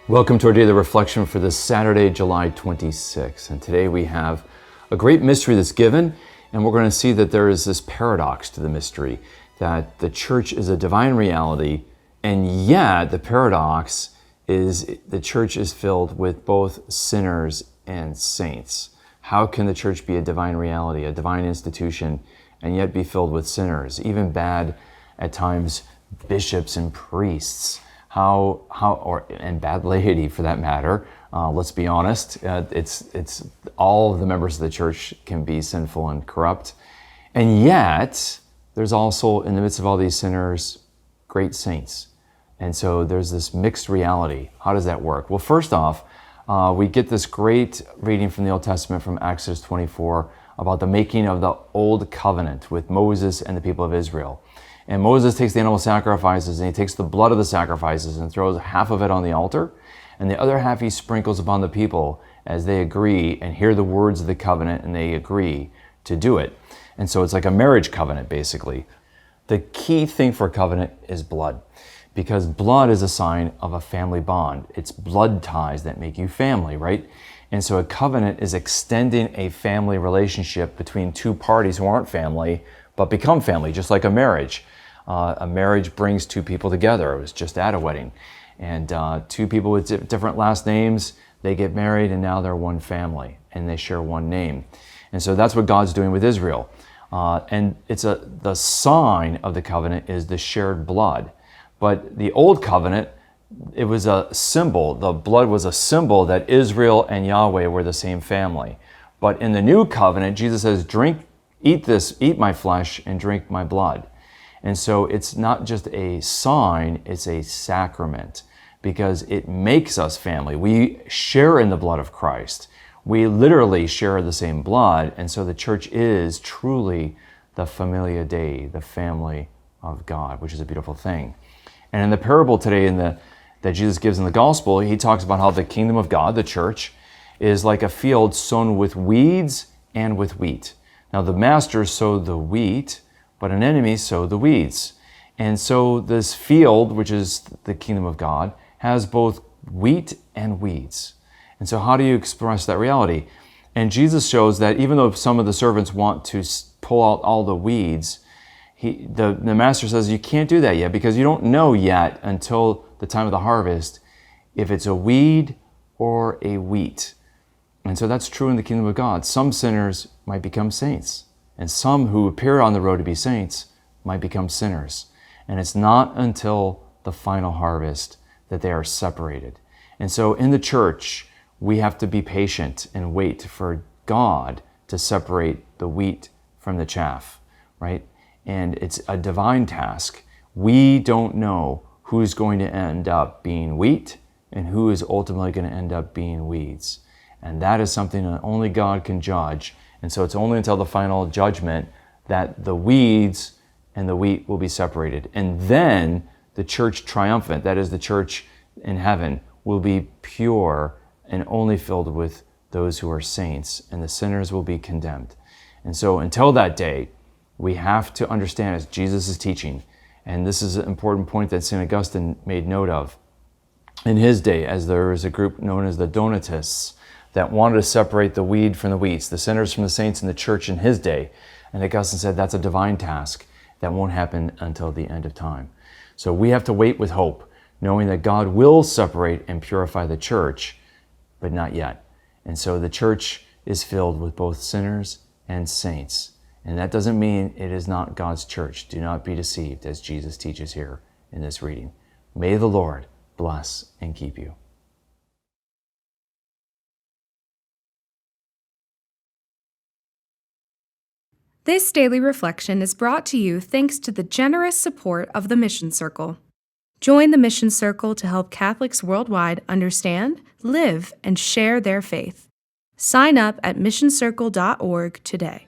Welcome to our daily reflection for this Saturday, July 26th. And today we have a great mystery that's given, and we're going to see that there is this paradox to the mystery, that the church is a divine reality, and yet the paradox is the church is filled with both sinners and saints. How can the church be a divine reality, a divine institution, and yet be filled with sinners, even bad, at times, bishops and priests? And bad laity for that matter. Let's be honest. It's all of the members of the church can be sinful and corrupt, and yet there's also in the midst of all these sinners, great saints. And so there's this mixed reality. How does that work? Well, first off, we get this great reading from the Old Testament from Exodus 24 about the making of the Old Covenant with Moses and the people of Israel. And Moses takes the animal sacrifices and he takes the blood of the sacrifices and throws half of it on the altar, and the other half he sprinkles upon the people as they agree and hear the words of the covenant and they agree to do it. And so it's like a marriage covenant, basically. The key thing for a covenant is blood, because blood is a sign of a family bond. It's blood ties that make you family, right? And so a covenant is extending a family relationship between two parties who aren't family, but become family, just like a marriage. A marriage brings two people together. It was just at a wedding. And two people with different last names, they get married and now they're one family and they share one name. And so that's what God's doing with Israel. And the sign of the covenant is the shared blood. But the old covenant, it was a symbol. The blood was a symbol that Israel and Yahweh were the same family. But in the new covenant, Jesus says, eat my flesh and drink my blood. And so it's not just a sign, it's a sacrament, because it makes us family. We share in the blood of Christ. We literally share the same blood, and so the church is truly the Familia Dei, the family of God, which is a beautiful thing. And in the parable today that Jesus gives in the gospel, he talks about how the kingdom of God, the church, is like a field sown with weeds and with wheat. Now the master sowed the wheat, but an enemy sowed the weeds. And so this field, which is the kingdom of God, has both wheat and weeds. And so how do you express that reality? And Jesus shows that even though some of the servants want to pull out all the weeds, the master says you can't do that yet, because you don't know yet until the time of the harvest if it's a weed or a wheat. And so that's true in the kingdom of God. Some sinners might become saints, and some who appear on the road to be saints might become sinners. And it's not until the final harvest that they are separated. And so in the church, we have to be patient and wait for God to separate the wheat from the chaff, right? And it's a divine task. We don't know who's going to end up being wheat and who is ultimately going to end up being weeds. And that is something that only God can judge. And so it's only until the final judgment that the weeds and the wheat will be separated. And then the church triumphant, that is the church in heaven, will be pure and only filled with those who are saints, and the sinners will be condemned. And so until that day, we have to understand, as Jesus is teaching, and this is an important point that St. Augustine made note of in his day, as there was a group known as the Donatists that wanted to separate the weed from the weeds, the sinners from the saints in the church in his day. And Augustine said that's a divine task that won't happen until the end of time. So we have to wait with hope, knowing that God will separate and purify the church, but not yet. And so the church is filled with both sinners and saints. And that doesn't mean it is not God's church. Do not be deceived, as Jesus teaches here in this reading. May the Lord bless and keep you. This daily reflection is brought to you thanks to the generous support of the Mission Circle. Join the Mission Circle to help Catholics worldwide understand, live, and share their faith. Sign up at missioncircle.org today.